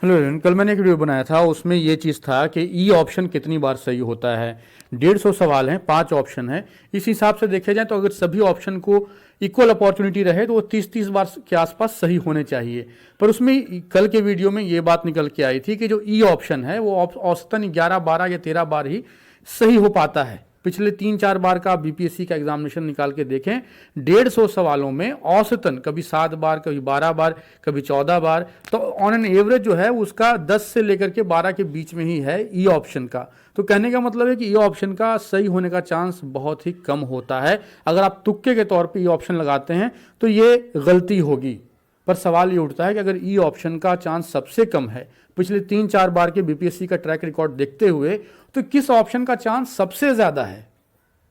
Hello everyone, कल मैंने एक वीडियो बनाया था। उसमें ये चीज़ था कि ई ऑप्शन कितनी बार सही होता है। 150 सवाल हैं, 5 ऑप्शन है। इस हिसाब से देखे जाए तो अगर सभी ऑप्शन को इक्वल अपॉर्चुनिटी रहे तो वो 30-30 बार के आसपास सही होने चाहिए। पर उसमें कल के वीडियो में ये बात निकल के आई थी कि जो ई ऑप्शन है वो औसतन 11, 12 या 13 बार ही सही हो पाता है। पिछले 3-4 बार का बीपीएससी का एग्जामिनेशन निकाल के देखें, 150 सवालों में औसतन कभी 7 बार, कभी 12 बार, कभी 14 बार, तो ऑन एन एवरेज जो है उसका 10 से लेकर के 12 के बीच में ही है ई ऑप्शन का। तो कहने का मतलब है कि ई ऑप्शन का सही होने का चांस बहुत ही कम होता है। अगर आप तुक्के के तौर पे ई ऑप्शन लगाते हैं तो ये गलती होगी। पर सवाल ये उठता है कि अगर ई ऑप्शन का चांस सबसे कम है, पिछले 3-4 बार के बीपीएससी का ट्रैक रिकॉर्ड देखते हुए, तो किस ऑप्शन का चांस सबसे ज्यादा है?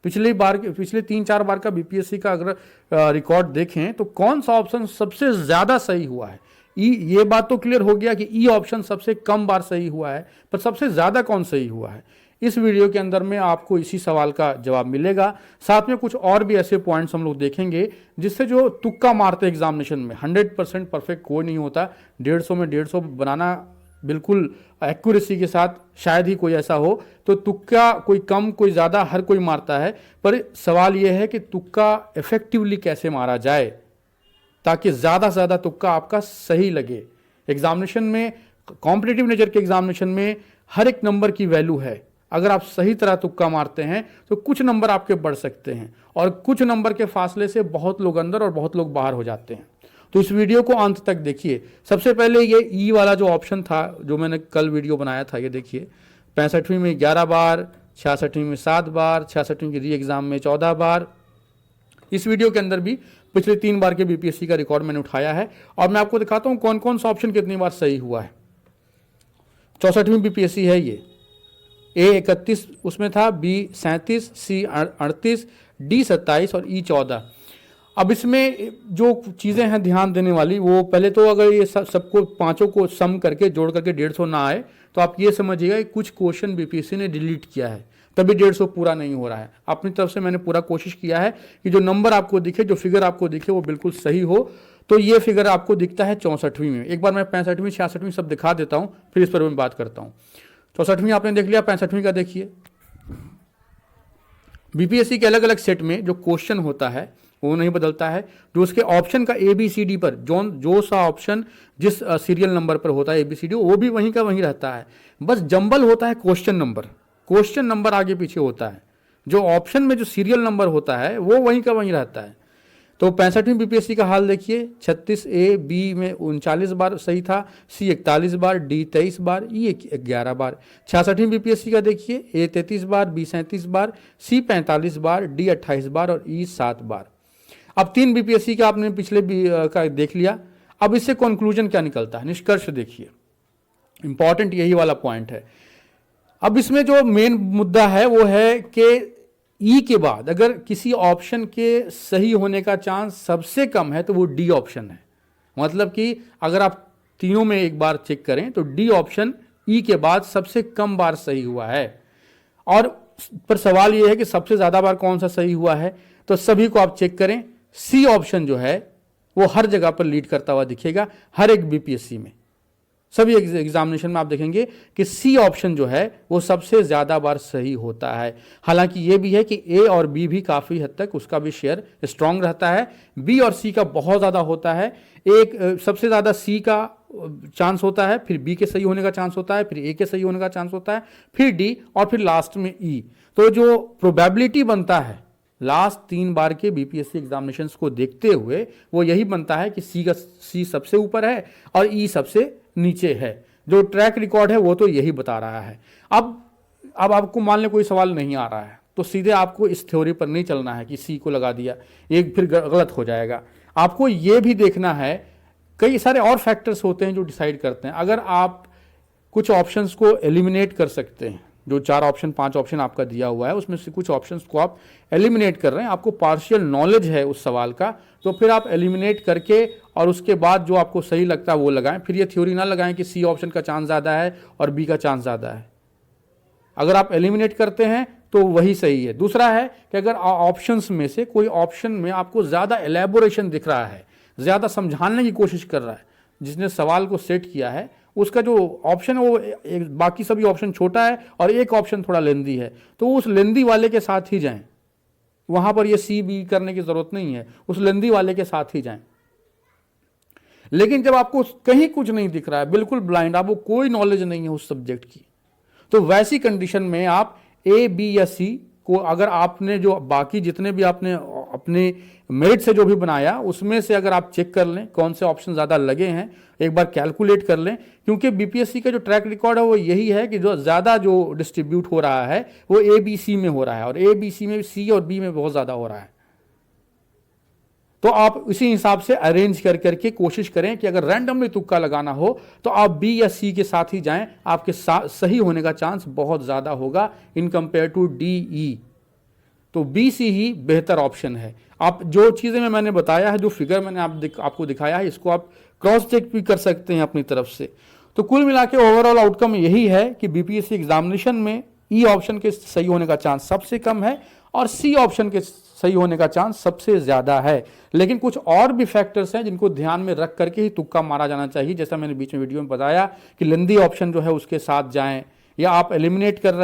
पिछले 3-4 बार का बीपीएससी का अगर रिकॉर्ड देखें तो कौन सा ऑप्शन सबसे ज्यादा सही हुआ है? ये बात तो क्लियर हो गया कि ई ऑप्शन सबसे कम बार सही हुआ है, पर सबसे ज्यादा कौन सही हुआ है? इस वीडियो के अंदर में आपको इसी सवाल का जवाब मिलेगा। साथ में कुछ और भी ऐसे पॉइंट्स हम लोग देखेंगे जिससे जो तुक्का मारते एग्जामिनेशन में 100% परफेक्ट कोई नहीं होता। 150 में 150 बनाना बिल्कुल एक्यूरेसी के साथ शायद ही कोई ऐसा हो। तो तुक्का कोई कम कोई ज़्यादा हर कोई मारता है, पर सवाल यह है कि तुक्का इफेक्टिवली कैसे मारा जाए ताकि ज़्यादा से ज़्यादा तुक्का आपका सही लगे। एग्जामिनेशन में, कॉम्पिटिटिव नेचर के एग्जामिनेशन में हर एक नंबर की वैल्यू है। अगर आप सही तरह तुक्का मारते हैं तो कुछ नंबर आपके बढ़ सकते हैं और कुछ नंबर के फासले से बहुत लोग अंदर और बहुत लोग बाहर हो जाते हैं। तो इस वीडियो को अंत तक देखिए। सबसे पहले ये ई वाला जो ऑप्शन था जो मैंने कल वीडियो बनाया था, ये देखिए। 65वीं में 11 बार, 66वीं में 7 बार, 66वीं की री एग्जाम में 14 बार। इस वीडियो के अंदर भी पिछले 3 बार के बीपीएससी का रिकॉर्ड मैंने उठाया है और मैं आपको दिखाता हूं कौन कौन सा ऑप्शन कितनी बार सही हुआ है। 64वीं बीपीएससी है ये। ए 31 उसमें था, बी 37, सी 38, डी 27 और ई 14। अब इसमें जो चीज़ें हैं ध्यान देने वाली, वो पहले तो अगर ये सबको पांचों को सम करके जोड़ करके 150 ना आए तो आप ये समझिएगा कि कुछ क्वेश्चन बीपीएससी ने डिलीट किया है, तभी 150 पूरा नहीं हो रहा है। अपनी तरफ से मैंने पूरा कोशिश किया है कि जो नंबर आपको दिखे, जो फिगर आपको दिखे वो बिल्कुल सही हो। तो ये फिगर आपको दिखता है 64वीं में। एक बार मैं 65वीं 66वीं सब दिखा देता हूँ, फिर इस पर मैं बात करता हूँ। 64वीं आपने देख लिया, 65वीं का देखिए। बीपीएससी के अलग अलग सेट में जो क्वेश्चन होता है वो नहीं बदलता है। जो उसके ऑप्शन का ABCD पर जो सा ऑप्शन जिस सीरियल नंबर पर होता है ABCD, वो भी वहीं का वहीं रहता है। बस जंबल होता है क्वेश्चन नंबर। क्वेश्चन नंबर आगे पीछे होता है, जो ऑप्शन में जो सीरियल नंबर होता है वो वहीं का वहीं रहता है। तो 65वीं बीपीएससी का हाल देखिए। 36 ए बी में 39 बार सही था, सी 41 बार, डी 23 बार, ई 11 बार। 66वीं बीपीएससी का देखिए। ए 33 बार, बी 37 बार, सी 45 बार, डी 28 बार और ई 7 बार। अब 3 बीपीएससी का आपने पिछले का देख लिया। अब इससे कंक्लूजन क्या निकलता है, निष्कर्ष देखिए। इंपॉर्टेंट यही वाला पॉइंट है। अब इसमें जो मेन मुद्दा है वो है कि ई के बाद अगर किसी ऑप्शन के सही होने का चांस सबसे कम है तो वो डी ऑप्शन है। मतलब कि अगर आप तीनों में एक बार चेक करें तो डी ऑप्शन ई के बाद सबसे कम बार सही हुआ है। और पर सवाल ये है कि सबसे ज्यादा बार कौन सा सही हुआ है, तो सभी को आप चेक करें। सी ऑप्शन जो है वो हर जगह पर लीड करता हुआ दिखेगा, हर एक बीपीएससी में। सभी एग्जामिनेशन में आप देखेंगे कि सी ऑप्शन जो है वो सबसे ज्यादा बार सही होता है। हालांकि ये भी है कि ए और बी भी काफी हद तक उसका भी शेयर स्ट्रांग रहता है। बी और सी का बहुत ज्यादा होता है। एक सबसे ज्यादा सी का चांस होता है, फिर बी के सही होने का चांस होता है, फिर ए के सही होने का चांस होता है, फिर डी और फिर लास्ट में ई। तो जो प्रोबेबिलिटी बनता है लास्ट 3 बार के बीपीएससी एग्जामिनेशंस को देखते हुए वो यही बनता है कि सी सबसे ऊपर है और ई सबसे नीचे है। जो ट्रैक रिकॉर्ड है वो तो यही बता रहा है। अब आपको मान ले कोई सवाल नहीं आ रहा है तो सीधे आपको इस थ्योरी पर नहीं चलना है कि सी को लगा दिया, एक फिर गलत हो जाएगा। आपको ये भी देखना है, कई सारे और फैक्टर्स होते हैं जो डिसाइड करते हैं। अगर आप कुछ ऑप्शंस को एलिमिनेट कर सकते हैं, जो 4 ऑप्शन 5 ऑप्शन आपका दिया हुआ है उसमें से कुछ ऑप्शंस को आप एलिमिनेट कर रहे हैं, आपको पार्शियल नॉलेज है उस सवाल का, तो फिर आप एलिमिनेट करके और उसके बाद जो आपको सही लगता है वो लगाएं। फिर ये थ्योरी ना लगाएं कि सी ऑप्शन का चांस ज़्यादा है और बी का चांस ज़्यादा है। अगर आप एलिमिनेट करते हैं तो वही सही है। दूसरा है कि अगर ऑप्शंस में से कोई ऑप्शन में आपको ज़्यादा एलेबोरेशन दिख रहा है, ज़्यादा समझाने की कोशिश कर रहा है, जिसने सवाल को सेट किया है उसका जो ऑप्शन है वो बाकी सभी ऑप्शन छोटा है और एक ऑप्शन थोड़ा लेंदी है, तो उस लेंदी वाले के साथ ही जाएं। वहां पर ये सी बी करने की जरूरत नहीं है, उस लेंदी वाले के साथ ही जाएं। लेकिन जब आपको कहीं कुछ नहीं दिख रहा है, बिल्कुल ब्लाइंड, आपको कोई नॉलेज नहीं है उस सब्जेक्ट की, तो वैसी कंडीशन में आप ए, बी या सी को, अगर आपने जो बाकी जितने भी आपने अपने मेरिट से जो भी बनाया उसमें से अगर आप चेक कर लें कौन से ऑप्शन ज़्यादा लगे हैं, एक बार कैलकुलेट कर लें, क्योंकि बीपीएससी का जो ट्रैक रिकॉर्ड है वो यही है कि जो ज़्यादा जो डिस्ट्रीब्यूट हो रहा है वो ए बी सी में हो रहा है, और ए बी सी में सी और बी में बहुत ज़्यादा हो रहा है। तो आप इसी हिसाब से अरेंज कर करके कोशिश करें कि अगर रैंडमली तुक्का लगाना हो तो आप बी या सी के साथ ही जाएं, आपके सही होने का चांस बहुत ज़्यादा होगा in compare to D E. तो बी सी ही बेहतर ऑप्शन है। आप जो चीज़ें मैंने बताया है, जो फिगर मैंने आपको दिखाया है, इसको आप क्रॉस चेक भी कर सकते हैं अपनी तरफ से। तो कुल मिला के ओवरऑल आउटकम यही है कि बीपीएससी एग्जामिनेशन में ई ऑप्शन के सही होने का चांस सबसे कम है और सी ऑप्शन के सही होने का चांस सबसे ज़्यादा है। लेकिन कुछ और भी फैक्टर्स हैं जिनको ध्यान में रख करके ही तुक्का मारा जाना चाहिए, जैसा मैंने बीच में वीडियो में बताया कि लेंदी ऑप्शन जो है उसके साथ जाएं, या आप एलिमिनेट कर रहे